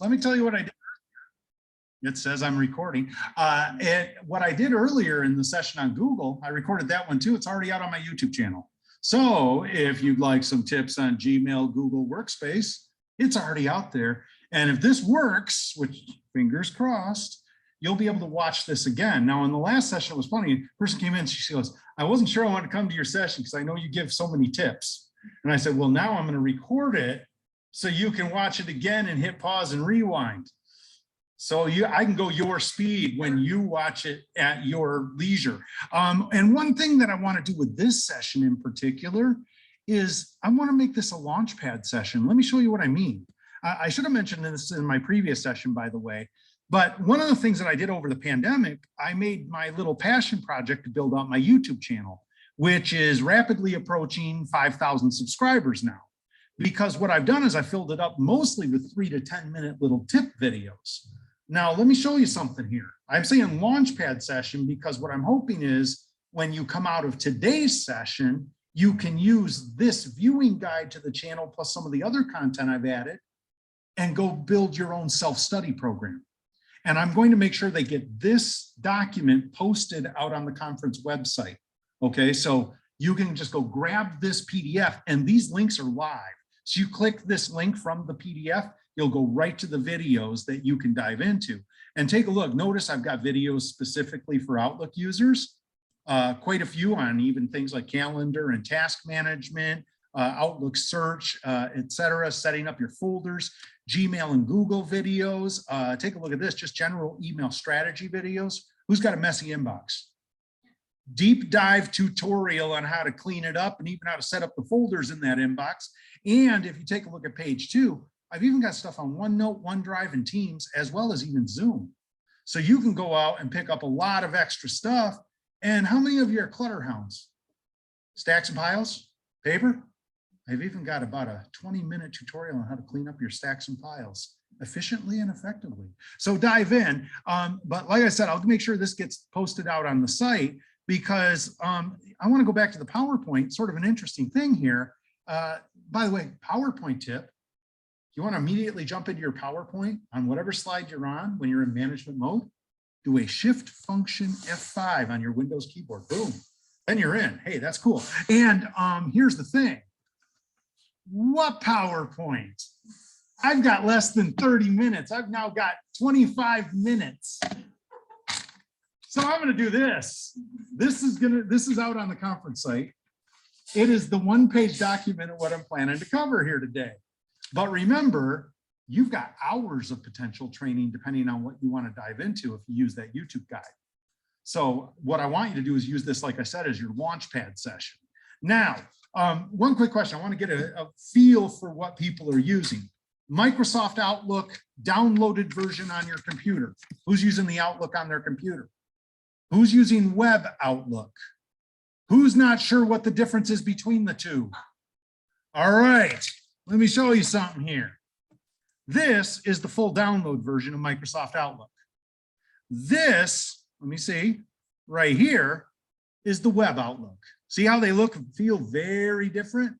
let me tell you what I did. It says I'm recording. What I did earlier in the session on Google, I recorded that one too. It's already out on my YouTube channel. So if you'd like some tips on Gmail, Google Workspace, it's already out there. And if this works, which fingers crossed, you'll be able to watch this again. Now, in the last session, it was funny. A person came in, she goes, I wasn't sure I wanted to come to your session because I know you give so many tips. And I said, well, now I'm going to record it so you can watch it again and hit pause and rewind. So I can go your speed when you watch it at your leisure. And one thing that I want to do with this session in particular is I want to make this a launchpad session. Let me show you what I mean. I should have mentioned this in my previous session, by the way. But one of the things that I did over the pandemic, I made my little passion project to build out my YouTube channel, which is rapidly approaching 5,000 subscribers now. Because what I've done is I filled it up mostly with 3 to 10 minute little tip videos. Now, let me show you something here. I'm saying launchpad session because what I'm hoping is when you come out of today's session, you can use this viewing guide to the channel plus some of the other content I've added and go build your own self-study program. And I'm going to make sure they get this document posted out on the conference website. Okay, so you can just go grab this PDF and these links are live. So you click this link from the PDF, you'll go right to the videos that you can dive into and take a look. Notice I've got videos specifically for Outlook users, quite a few on even things like calendar and task management, Outlook search, etc., setting up your folders, Gmail and Google videos. Take a look at this, just general email strategy videos. Who's got a messy inbox? Deep dive tutorial on how to clean it up and even how to set up the folders in that inbox. And if you take a look at page 2, I've even got stuff on OneNote, OneDrive, and Teams, as well as even Zoom. So you can go out and pick up a lot of extra stuff. And how many of you are clutter hounds? Stacks and piles? Paper? I've even got about a 20-minute tutorial on how to clean up your stacks and piles efficiently and effectively. So dive in. But like I said, I'll make sure this gets posted out on the site because I want to go back to the PowerPoint, sort of an interesting thing here. By the way, PowerPoint tip. You want to immediately jump into your PowerPoint on whatever slide you're on when you're in management mode, do a shift function F5 on your Windows keyboard, boom, then you're in. Hey, that's cool. And here's the thing. What PowerPoint? I've got less than 30 minutes. I've now got 25 minutes. So I'm going to do this. This is out on the conference site. It is the one-page document of what I'm planning to cover here today. But remember, you've got hours of potential training depending on what you want to dive into if you use that YouTube guide. So what I want you to do is use this, like I said, as your launchpad session. Now, one quick question. I want to get a feel for what people are using. Microsoft Outlook downloaded version on your computer. Who's using the Outlook on their computer? Who's using Web Outlook? Who's not sure what the difference is between the two? All right. Let me show you something here. This is the full download version of Microsoft Outlook. This, let me see, right here is the Web Outlook. See how they look and feel very different?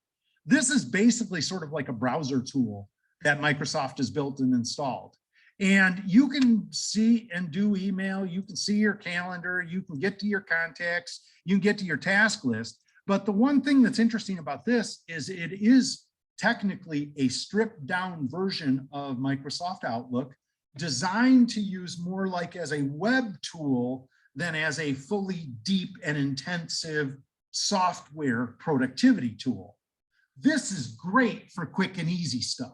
This is basically sort of like a browser tool that Microsoft has built and installed. And you can see and do email, you can see your calendar, you can get to your contacts, you can get to your task list. But the one thing that's interesting about this is it is technically a stripped down version of Microsoft Outlook designed to use more like as a web tool than as a fully deep and intensive software productivity tool. This is great for quick and easy stuff.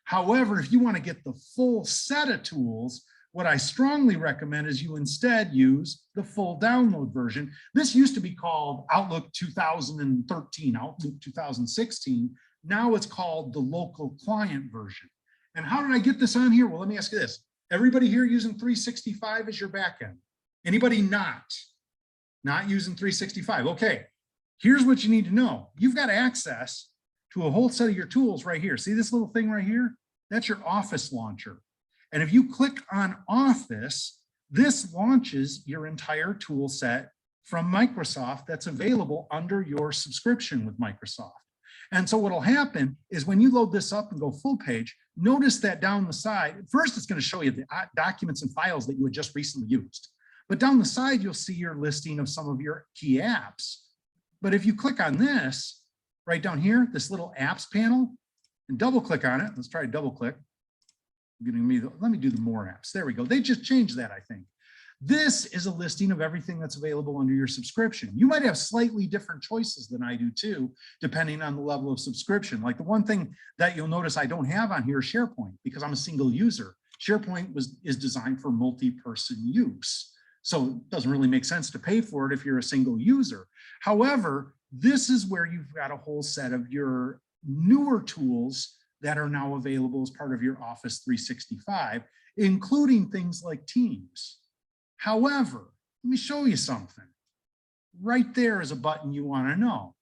However, if you want to get the full set of tools, what I strongly recommend is you instead use the full download version. This used to be called Outlook 2013, Outlook 2016. Now it's called the local client version. And how did I get this on here? Well, let me ask you this. Everybody here using 365 as your backend? Anybody not using 365? Okay, here's what you need to know. You've got access to a whole set of your tools right here. See this little thing right here? That's your Office launcher. And if you click on Office, this launches your entire tool set from Microsoft that's available under your subscription with Microsoft. And so what'll happen is when you load this up and go full page, notice that down the side, first it's going to show you the documents and files that you had just recently used. But down the side, you'll see your listing of some of your key apps. But if you click on this, right down here, this little apps panel, and double click on it, let's try to double click. Let me do the more apps. There we go. They just changed that, I think. This is a listing of everything that's available under your subscription. You might have slightly different choices than I do too, depending on the level of subscription. Like the one thing that you'll notice I don't have on here is SharePoint because I'm a single user. SharePoint is designed for multi-person use. So it doesn't really make sense to pay for it if you're a single user. However, this is where you've got a whole set of your newer tools that are now available as part of your Office 365, including things like Teams. However, let me show you something. Right there is a button you want to know.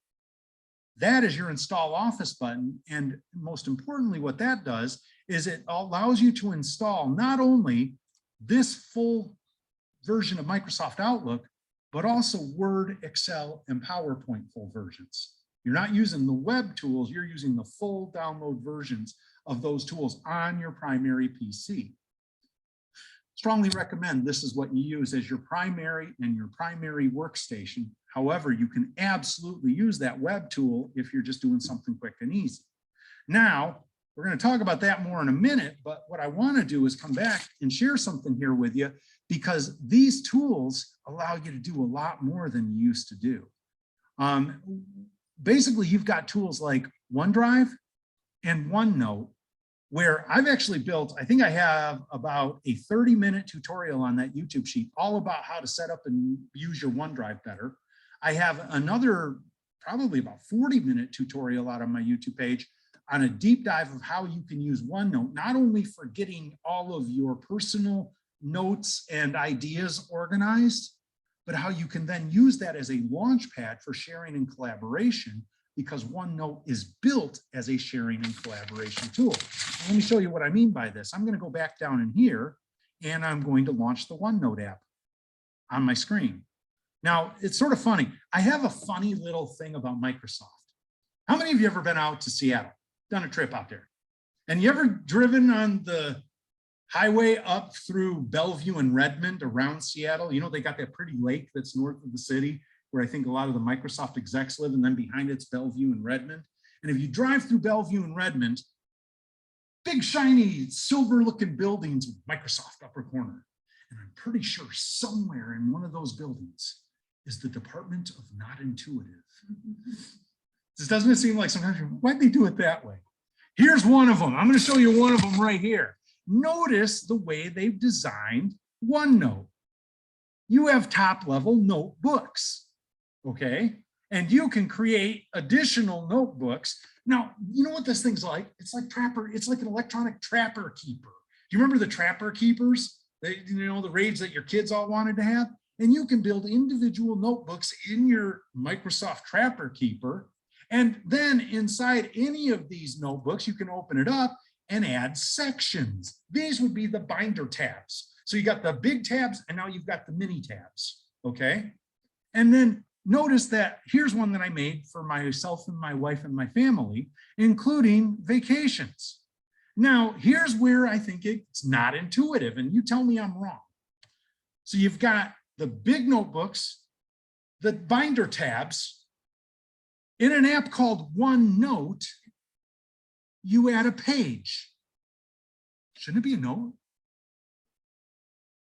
That is your Install Office button. And most importantly, what that does is it allows you to install not only this full version of Microsoft Outlook, but also Word, Excel, and PowerPoint full versions. You're not using the web tools, you're using the full download versions of those tools on your primary PC. Strongly recommend this is what you use as your primary workstation. However, you can absolutely use that web tool if you're just doing something quick and easy. Now, we're going to talk about that more in a minute, but what I want to do is come back and share something here with you because these tools allow you to do a lot more than you used to do. Basically, you've got tools like OneDrive and OneNote, where I've actually built, I think I have about a 30-minute tutorial on that YouTube sheet, all about how to set up and use your OneDrive better. I have another probably about 40-minute tutorial out on my YouTube page on a deep dive of how you can use OneNote, not only for getting all of your personal notes and ideas organized, but how you can then use that as a launch pad for sharing and collaboration, because OneNote is built as a sharing and collaboration tool. Let me show you what I mean by this. I'm going to go back down in here and I'm going to launch the OneNote app on my screen. Now, it's sort of funny. I have a funny little thing about Microsoft. How many of you ever been out to Seattle, done a trip out there? And you ever driven on the highway up through Bellevue and Redmond around Seattle? You know, they got that pretty lake that's north of the city where I think a lot of the Microsoft execs live, and then behind it's Bellevue and Redmond. And if you drive through Bellevue and Redmond, big shiny silver looking buildings with Microsoft upper corner. And I'm pretty sure somewhere in one of those buildings is the Department of Not Intuitive. This doesn't seem like sometimes, why'd they do it that way? Here's one of them. I'm going to show you one of them right here. Notice the way they've designed OneNote. You have top level notebooks, okay? And you can create additional notebooks. Now, you know what this thing's like? It's like Trapper, it's like an electronic Trapper Keeper. Do you remember the Trapper Keepers? You know, the raids that your kids all wanted to have? And you can build individual notebooks in your Microsoft Trapper Keeper. And then inside any of these notebooks, you can open it up and add sections. These would be the binder tabs. So you got the big tabs and now you've got the mini tabs, okay? And then notice that here's one that I made for myself and my wife and my family, including vacations. Now, here's where I think it's not intuitive, and you tell me I'm wrong. So you've got the big notebooks, the binder tabs. In an app called OneNote, you add a page. Shouldn't it be a note?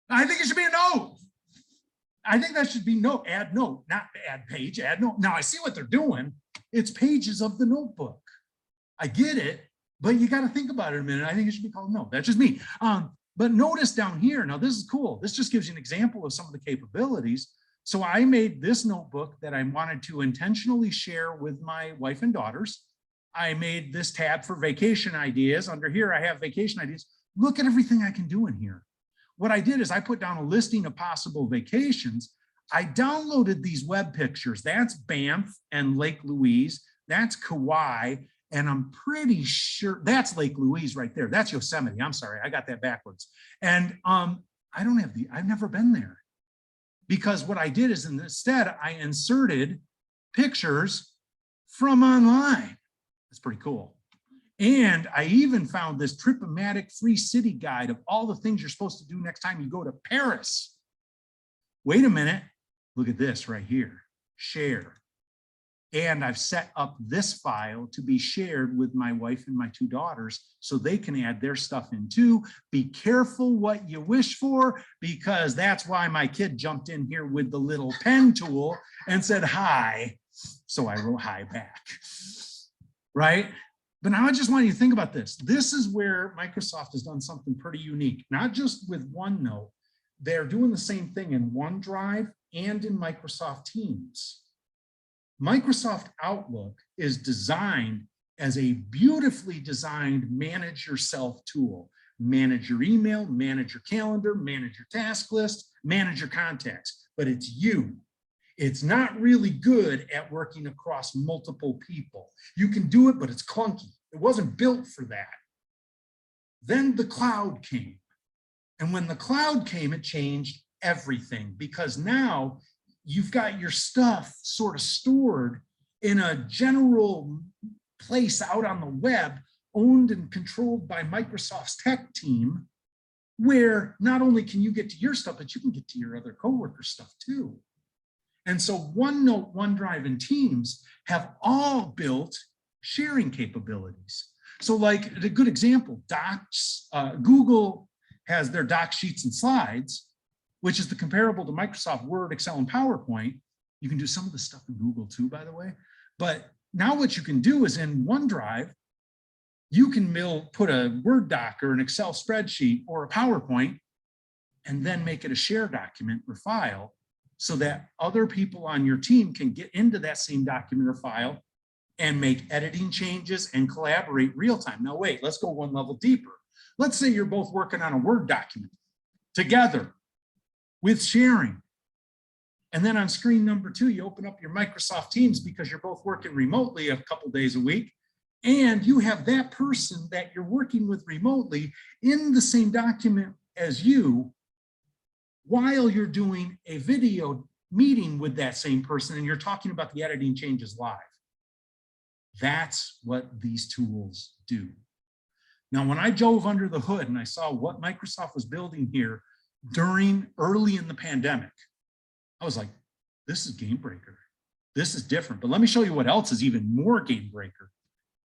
I think it should be a note. I think that should be note, add note, not add page, add note. Now I see what they're doing. It's pages of the notebook. I get it, but you got to think about it a minute. I think it should be called note. That's just me. But notice down here, now this is cool. This just gives you an example of some of the capabilities. So I made this notebook that I wanted to intentionally share with my wife and daughters. I made this tab for vacation ideas. Under here, I have vacation ideas. Look at everything I can do in here. What I did is I put down a listing of possible vacations. I downloaded these web pictures. That's Banff and Lake Louise. That's Kauai. And I'm pretty sure that's Lake Louise right there. That's Yosemite. I'm sorry, I got that backwards. And I've never been there. Because what I did is instead I inserted pictures from online. That's pretty cool. And I even found this Trip-O-Matic free city guide of all the things you're supposed to do next time you go to Paris. Wait a minute, look at this right here, share. And I've set up this file to be shared with my wife and my 2 daughters so they can add their stuff in too. Be careful what you wish for, because that's why my kid jumped in here with the little pen tool and said hi. So I wrote hi back, right? But now I just want you to think about this. This is where Microsoft has done something pretty unique, not just with OneNote. They're doing the same thing in OneDrive and in Microsoft Teams. Microsoft Outlook is designed as a beautifully designed manage yourself tool. Manage your email, manage your calendar, manage your task list, manage your contacts, but it's you. It's not really good at working across multiple people. You can do it, but it's clunky. It wasn't built for that. Then the cloud came. And when the cloud came, it changed everything, because now you've got your stuff sort of stored in a general place out on the web, owned and controlled by Microsoft's tech team, where not only can you get to your stuff, but you can get to your other coworker stuff too. And so OneNote, OneDrive, and Teams have all built sharing capabilities. So like a good example, Docs, Google has their Doc Sheets and Slides, which is the comparable to Microsoft Word, Excel, and PowerPoint. You can do some of the stuff in Google too, by the way. But now what you can do is in OneDrive, you can put a Word doc or an Excel spreadsheet or a PowerPoint and then make it a shared document or file so that other people on your team can get into that same document or file and make editing changes and collaborate real time. Now wait, let's go one level deeper. Let's say you're both working on a Word document together with sharing. And then on screen number 2, you open up your Microsoft Teams because you're both working remotely a couple days a week. And you have that person that you're working with remotely in the same document as you while you're doing a video meeting with that same person and you're talking about the editing changes live. That's what these tools do. Now, when I dove under the hood and I saw what Microsoft was building here early in the pandemic, I was like, this is game breaker. This is different. But let me show you what else is even more game breaker.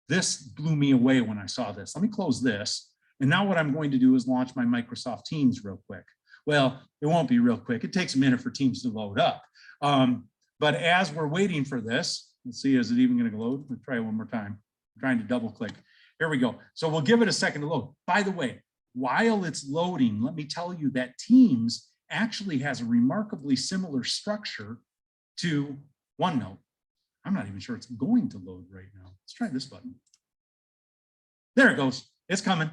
This blew me away when I saw this. Let me close this. And now what I'm going to do is launch my Microsoft Teams real quick. Well, it won't be real quick. It takes a minute for Teams to load up. But as we're waiting for this, let's see, is it even going to load? Let's try it one more time. I'm trying to double click. Here we go. So we'll give it a second to load. By the way, while it's loading, let me tell you that Teams actually has a remarkably similar structure to OneNote. I'm not even sure it's going to load right now. Let's try this button. There it goes. It's coming.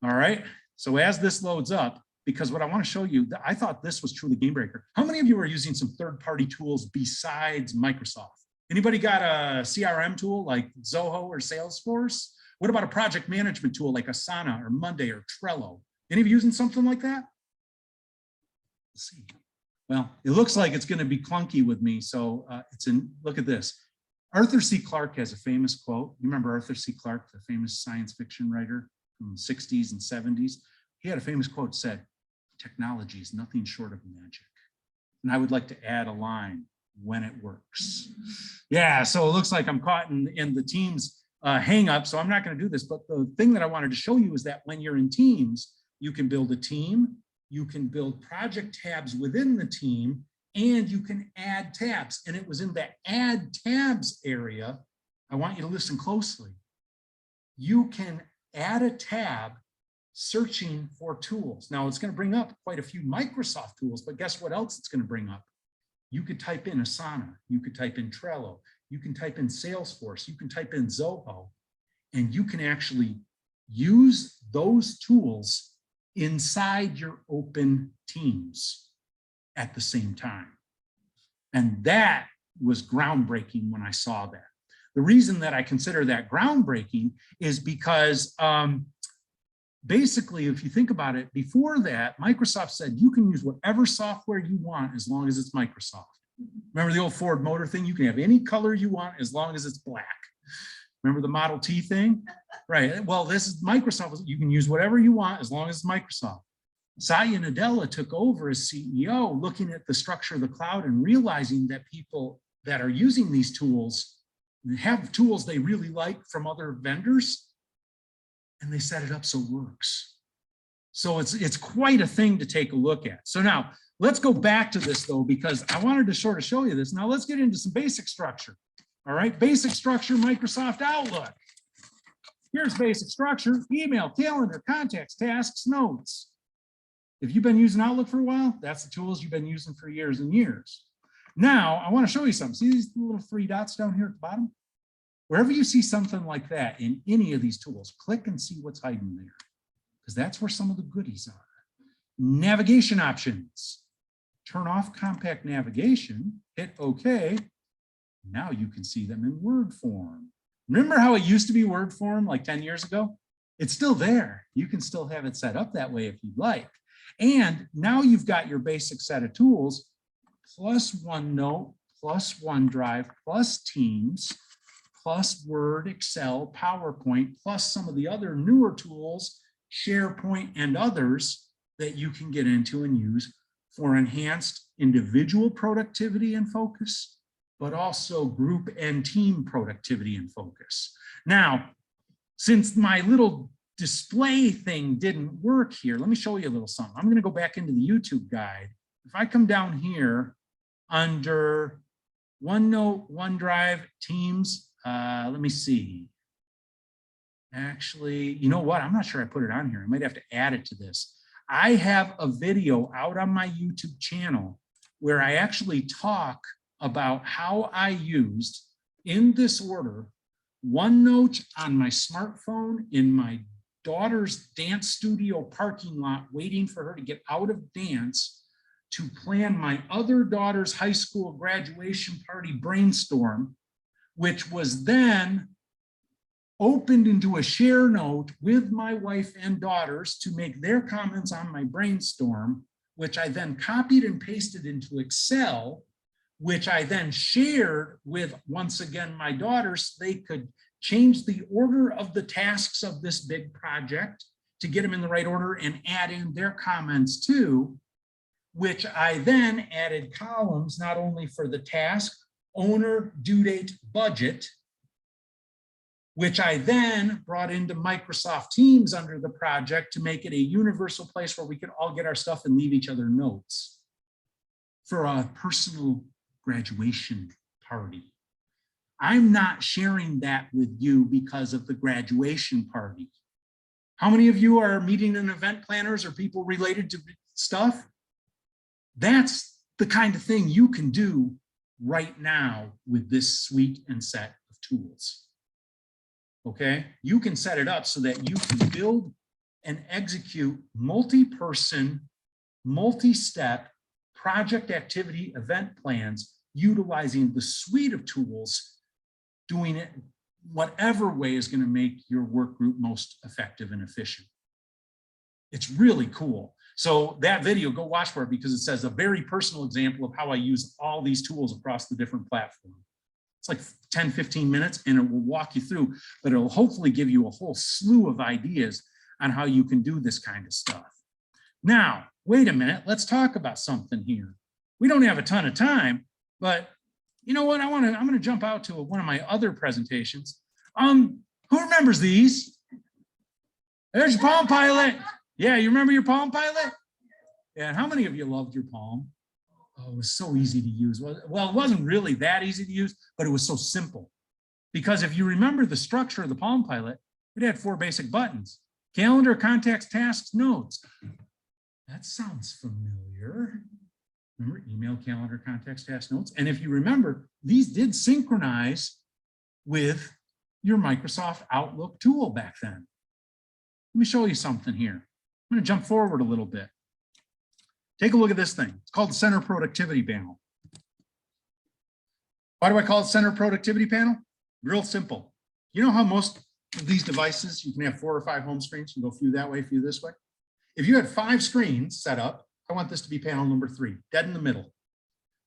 All right. So as this loads up, because what I want to show you, I thought this was truly game breaker. How many of you are using some third-party tools besides Microsoft? Anybody got a CRM tool like Zoho or Salesforce? What about a project management tool like Asana or Monday or Trello? Any of you using something like that? Let's see. Well, it looks like it's going to be clunky with me. So look at this. Arthur C. Clarke has a famous quote. You remember Arthur C. Clarke, the famous science fiction writer from the 60s and 70s? He had a famous quote said, technology is nothing short of magic. And I would like to add a line, when it works. Yeah, so it looks like I'm caught in the Teams hang up, so I'm not going to do this. But the thing that I wanted to show you is that when you're in Teams, you can build a team, you can build project tabs within the team, and you can add tabs. And it was in that add tabs area, I want you to listen closely. You can add a tab searching for tools. Now it's going to bring up quite a few Microsoft tools, but guess what else it's going to bring up? You could type in Asana, you could type in Trello, you can type in Salesforce, you can type in Zoho, and you can actually use those tools inside your open Teams at the same time. And that was groundbreaking when I saw that. The reason that I consider that groundbreaking is because basically, if you think about it, before that, Microsoft said you can use whatever software you want as long as it's Microsoft. Remember the old Ford Motor thing? You can have any color you want as long as it's black. Remember the Model T thing? Right. Well, this is Microsoft. You can use whatever you want as long as it's Microsoft. Satya Nadella took over as CEO, looking at the structure of the cloud and realizing that people that are using these tools have tools they really like from other vendors, and they set it up so it works. So it's quite a thing to take a look at. So now let's go back to this though, because I wanted to sort of show you this. Now let's get into some basic structure. All right, basic structure, Microsoft Outlook. Here's basic structure: email, calendar, contacts, tasks, notes. If you've been using Outlook for a while, that's the tools you've been using for years and years. Now, I want to show you something. See these little 3 dots down here at the bottom? Wherever you see something like that in any of these tools, click and see what's hiding there, because that's where some of the goodies are. Navigation options. Turn off compact navigation, hit OK. Now you can see them in Word form. Remember how it used to be Word form like 10 years ago? It's still there. You can still have it set up that way if you'd like. And now you've got your basic set of tools, plus OneNote, plus OneDrive, plus Teams, plus Word, Excel, PowerPoint, plus some of the other newer tools, SharePoint and others that you can get into and use for enhanced individual productivity and focus, but also group and team productivity and focus. Now, since my little display thing didn't work here, let me show you a little something. I'm going to go back into the YouTube guide. If I come down here under OneNote, OneDrive, Teams, let me see. Actually, you know what? I'm not sure I put it on here. I might have to add it to this. I have a video out on my YouTube channel where I actually talk about how I used, in this order, OneNote on my smartphone in my daughter's dance studio parking lot, waiting for her to get out of dance to plan my other daughter's high school graduation party brainstorm, which was then opened into a share note with my wife and daughters to make their comments on my brainstorm, which I then copied and pasted into Excel, which I then shared with, once again, my daughters so they could change the order of the tasks of this big project to get them in the right order and add in their comments too, which I then added columns not only for the task, owner, due date, budget, which I then brought into Microsoft Teams under the project to make it a universal place where we could all get our stuff and leave each other notes for a personal graduation party. I'm not sharing that with you because of the graduation party. How many of you are meeting and event planners or people related to stuff? That's the kind of thing you can do right now with this suite and set of tools. Okay, you can set it up so that you can build and execute multi-person, multi-step project activity event plans utilizing the suite of tools, doing it whatever way is going to make your work group most effective and efficient. It's really cool. So that video, go watch for it, because it says a very personal example of how I use all these tools across the different platforms. It's like 10, 15 minutes, and it will walk you through, but it'll hopefully give you a whole slew of ideas on how you can do this kind of stuff. Now, wait a minute, let's talk about something here. We don't have a ton of time, but you know what? I'm going to jump out to one of my other presentations. Who remembers these? There's your Palm Pilot. Yeah, you remember your Palm Pilot? Yeah, and how many of you loved your Palm? Oh, it was so easy to use. Well, it wasn't really that easy to use, but it was so simple. Because if you remember the structure of the Palm Pilot, it had 4 basic buttons: calendar, contacts, tasks, notes. That sounds familiar. Remember, email, calendar, contacts, tasks, notes. And if you remember, these did synchronize with your Microsoft Outlook tool back then. Let me show you something here. I'm going to jump forward a little bit. Take a look at this thing. It's called the Center Productivity Panel. Why do I call it Center Productivity Panel? Real simple. You know how most of these devices, you can have 4 or 5 home screens. You can go few that way, few this way. If you had 5 screens set up, I want this to be panel number 3, dead in the middle.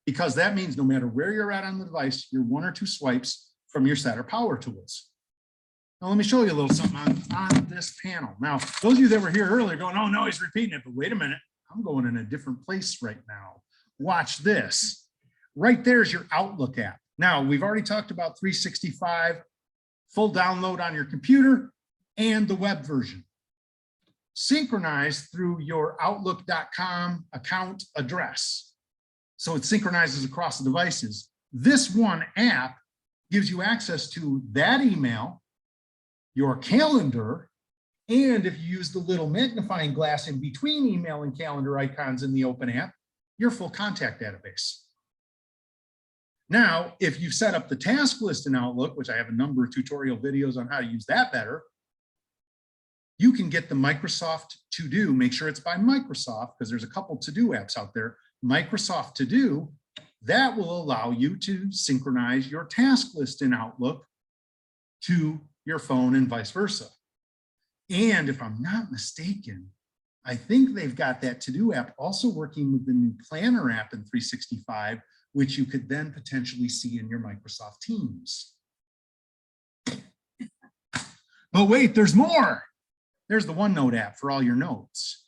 Because that means no matter where you're at on the device, you're 1 or 2 swipes from your set of power tools. Now, let me show you a little something on this panel. Now, those of you that were here earlier going, oh no, he's repeating it, but wait a minute, I'm going in a different place right now. Watch this. Right there's your Outlook app. Now, we've already talked about 365, full download on your computer, and the web version. Synchronized through your Outlook.com account address. So it synchronizes across the devices. This one app gives you access to that email, your calendar, and if you use the little magnifying glass in between email and calendar icons in the open app, your full contact database. Now, if you've set up the task list in Outlook, which I have a number of tutorial videos on how to use that better, you can get the Microsoft To Do. Make sure it's by Microsoft, because there's a couple to-do apps out there. Microsoft To Do, that will allow you to synchronize your task list in Outlook to your phone and vice versa. And if I'm not mistaken, I think they've got that To-Do app also working with the new Planner app in 365, which you could then potentially see in your Microsoft Teams. But wait, there's more. There's the OneNote app for all your notes.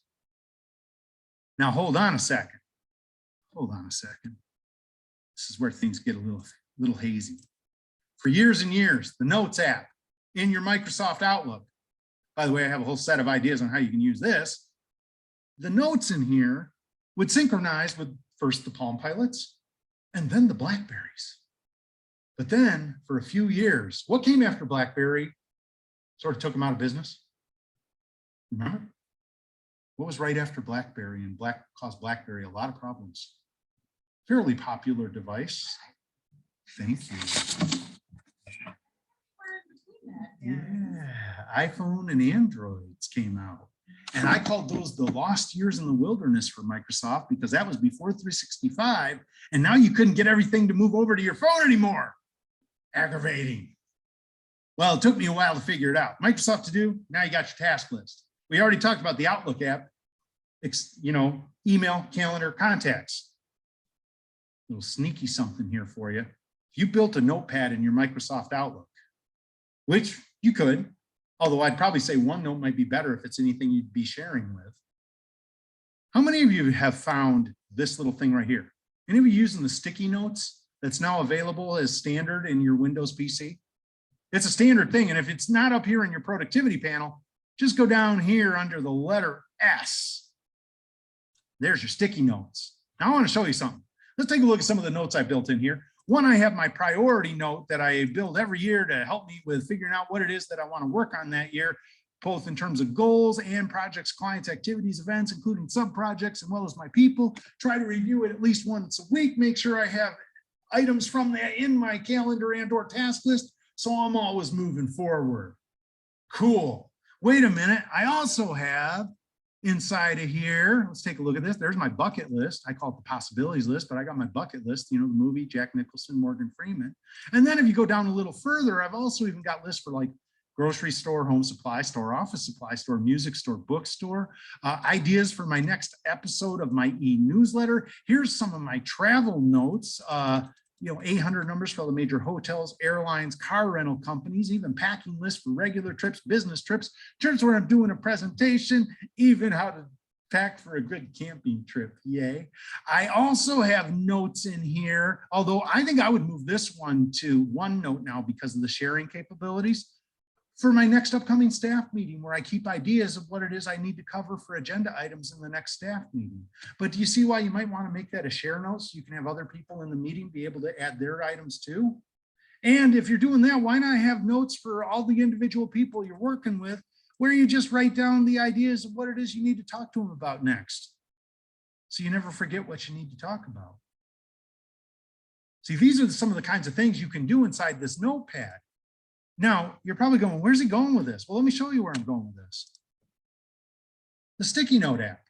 Now, hold on a second. Hold on a second. This is where things get a little hazy. For years and years, the Notes app in your Microsoft Outlook. By the way, I have a whole set of ideas on how you can use this. The notes in here would synchronize with first the Palm Pilots and then the Blackberries. But then for a few years, what came after BlackBerry sort of took them out of business? Remember? What was right after BlackBerry and caused BlackBerry a lot of problems? Fairly popular device. Thank you. Yeah, iPhone and Androids came out. And I called those the lost years in the wilderness for Microsoft, because that was before 365. And now you couldn't get everything to move over to your phone anymore. Aggravating. Well, it took me a while to figure it out. Microsoft To Do, now you got your task list. We already talked about the Outlook app, you know, email, calendar, contacts. A little sneaky something here for you. If you built a notepad in your Microsoft Outlook, which you could, although I'd probably say OneNote might be better if it's anything you'd be sharing with. How many of you have found this little thing right here? Any of you using the sticky notes that's now available as standard in your Windows PC? It's a standard thing, and if it's not up here in your productivity panel, just go down here under the letter S. There's your sticky notes. Now I want to show you something. Let's take a look at some of the notes I built in here. One, I have my priority note that I build every year to help me with figuring out what it is that I want to work on that year, both in terms of goals and projects, clients, activities, events, including sub-projects, as well as my people. Try to review it at least once a week, make sure I have items from that in my calendar and or task list, so I'm always moving forward. Cool. Wait a minute. I also have inside of here, let's take a look at this. There's my bucket list. I call it the possibilities list, but I got my bucket list, you know, the movie, Jack Nicholson, Morgan Freeman. And then if you go down a little further, I've also even got lists for like grocery store, home supply store, office supply store, music store, bookstore, ideas for my next episode of my e-newsletter. Here's some of my travel notes, you know, 800 numbers for all the major hotels, airlines, car rental companies, even packing lists for regular trips, business trips, trips where I'm doing a presentation, even how to pack for a good camping trip. Yay. I also have notes in here, although I think I would move this one to OneNote now because of the sharing capabilities, for my next upcoming staff meeting, where I keep ideas of what it is I need to cover for agenda items in the next staff meeting. But do you see why you might want to make that a share note so you can have other people in the meeting be able to add their items too? And if you're doing that, why not have notes for all the individual people you're working with, where you just write down the ideas of what it is you need to talk to them about next, so you never forget what you need to talk about. See, these are some of the kinds of things you can do inside this notepad. Now, you're probably going, where's he going with this? Well, let me show you where I'm going with this. The sticky note app.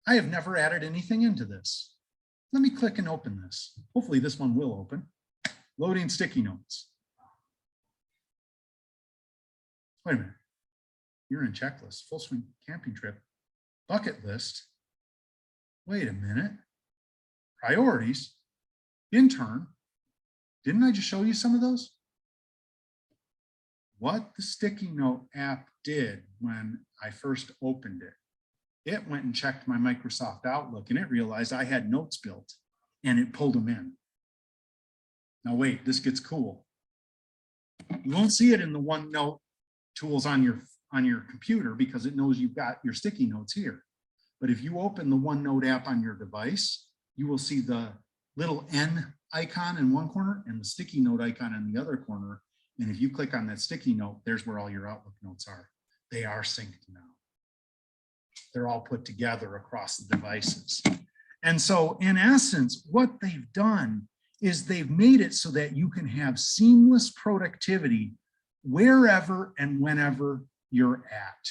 I have never added anything into this. Let me click and open this. Hopefully this one will open. Loading sticky notes. Wait a minute. You're in checklist, full swing camping trip, bucket list. Wait a minute. Priorities, intern. Didn't I just show you some of those? what the sticky note app did when I first opened it. It went and checked my Microsoft Outlook and it realized I had notes built and it pulled them in. Now wait, this gets cool. You won't see it in the OneNote tools on your computer because it knows you've got your sticky notes here. But if you open the OneNote app on your device, you will see the little N icon in one corner and the sticky note icon in the other corner. And if you click on that sticky note, there's where all your Outlook notes are. They are synced now. They're all put together across the devices. And so in essence, what they've done is they've made it so that you can have seamless productivity wherever and whenever you're at.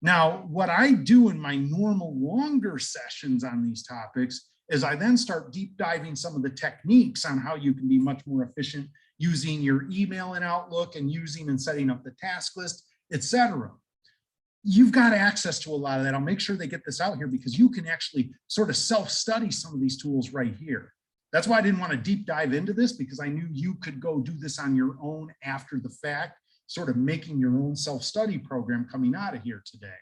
Now, what I do in my normal longer sessions on these topics is I then start deep diving some of the techniques on how you can be much more efficient using your email in Outlook and using and setting up the task list, etc. You've got access to a lot of that. I'll make sure they get this out here because you can actually sort of self-study some of these tools right here. That's why I didn't want to deep dive into this, because I knew you could go do this on your own after the fact, sort of making your own self-study program coming out of here today.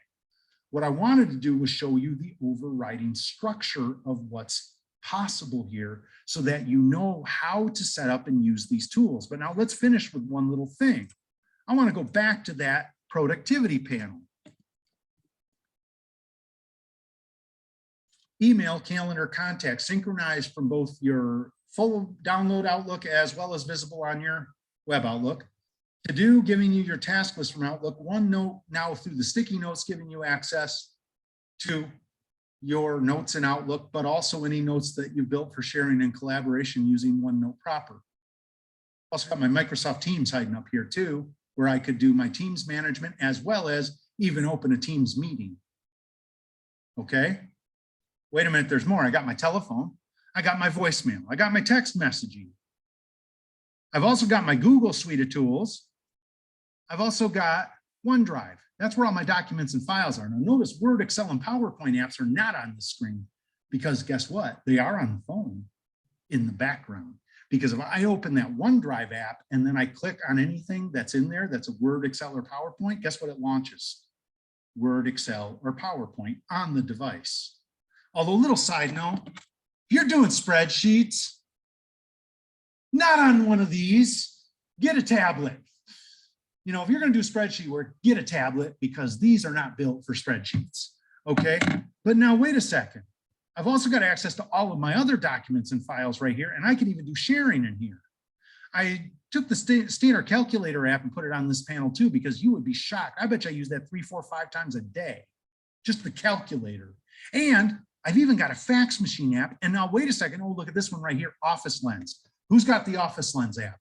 What I wanted to do was show you the overriding structure of what's possible here so that you know how to set up and use these tools. But now let's finish with one little thing. I want to go back to that productivity panel. Email, calendar, contacts, synchronized from both your full download Outlook as well as visible on your web Outlook. To do, giving you your task list from Outlook. OneNote now through the sticky notes, giving you access to your notes in Outlook, but also any notes that you built for sharing and collaboration using OneNote proper. Also got my Microsoft Teams hiding up here too, where I could do my Teams management as well as even open a Teams meeting. Okay. Wait a minute, there's more. I got my telephone, I got my voicemail, I got my text messaging. I've also got my Google suite of tools. I've also got OneDrive. That's where all my documents and files are. Now notice Word, Excel, and PowerPoint apps are not on the screen because guess what? They are on the phone in the background. Because if I open that OneDrive app and then I click on anything that's in there that's a Word, Excel, or PowerPoint, guess what it launches? Word, Excel, or PowerPoint on the device. Although, little side note, you're doing spreadsheets, not on one of these, get a tablet. You know, if you're going to do spreadsheet work, get a tablet because these are not built for spreadsheets. Okay. But now wait a second. I've also got access to all of my other documents and files right here, and I can even do sharing in here. I took the standard calculator app and put it on this panel too, because you would be shocked. I bet you I use that 3, 4, 5 times a day, just the calculator. And I've even got a fax machine app. And now wait a second. Oh, look at this one right here, Office Lens. Who's got the Office Lens app?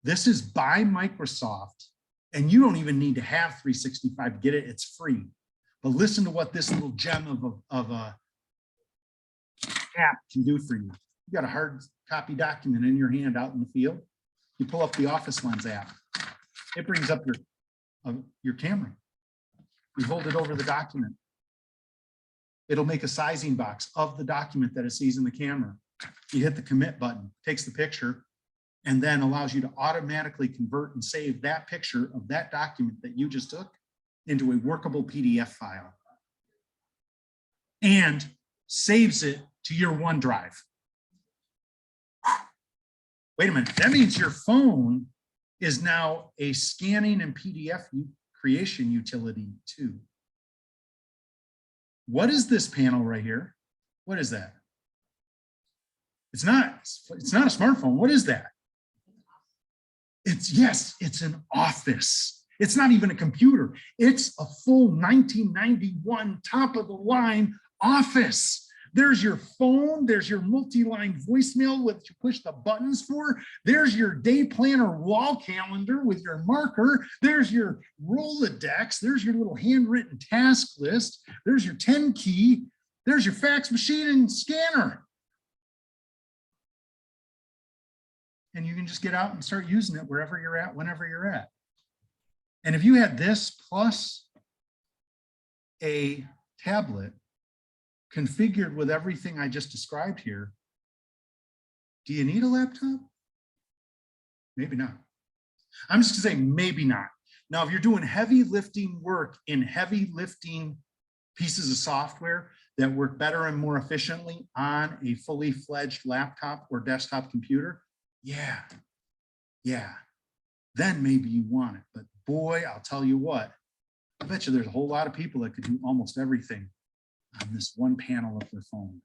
This is by Microsoft, and you don't even need to have 365 to get it. It's free. But listen to what this little gem of a app can do for you. You got a hard copy document in your hand out in the field. You pull up the Office Lens app. It brings up your camera. You hold it over the document. It'll make a sizing box of the document that it sees in the camera. You hit the commit button, takes the picture, and then allows you to automatically convert and save that picture of that document that you just took into a workable PDF file and saves it to your OneDrive. Wait a minute, that means your phone is now a scanning and PDF creation utility too. What is this panel right here? What is that? It's not a smartphone. What is that? It's an office. It's not even a computer. It's a full 1991 top of the line office. There's your phone. There's your multi-line voicemail with you push the buttons for. There's your day planner wall calendar with your marker. There's your Rolodex. There's your little handwritten task list. There's your 10 key. There's your fax machine and scanner. And you can just get out and start using it wherever you're at, whenever you're at. And if you had this plus a tablet configured with everything I just described here, do you need a laptop? Maybe not. I'm just gonna say maybe not. Now, if you're doing heavy lifting work in heavy lifting pieces of software that work better and more efficiently on a fully fledged laptop or desktop computer, yeah, then maybe you want it. But boy, I'll tell you what, I bet you there's a whole lot of people that could do almost everything on this one panel of their phone.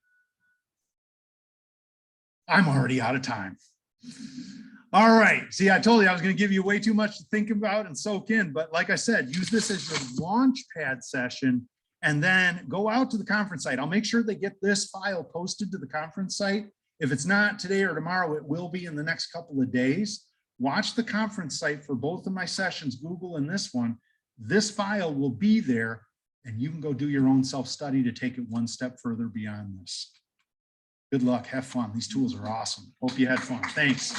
I'm already out of time. All right. See, I told you I was going to give you way too much to think about and soak in. But like I said, use this as your launch pad session and then go out to the conference site. I'll make sure they get this file posted to the conference site. If it's not today or tomorrow, it will be in the next couple of days. Watch the conference site for both of my sessions, Google and this one. This file will be there and you can go do your own self-study to take it one step further beyond this. Good luck. Have fun. These tools are awesome. Hope you had fun. Thanks.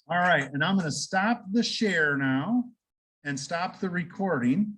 All right. And I'm going to stop the share now and stop the recording.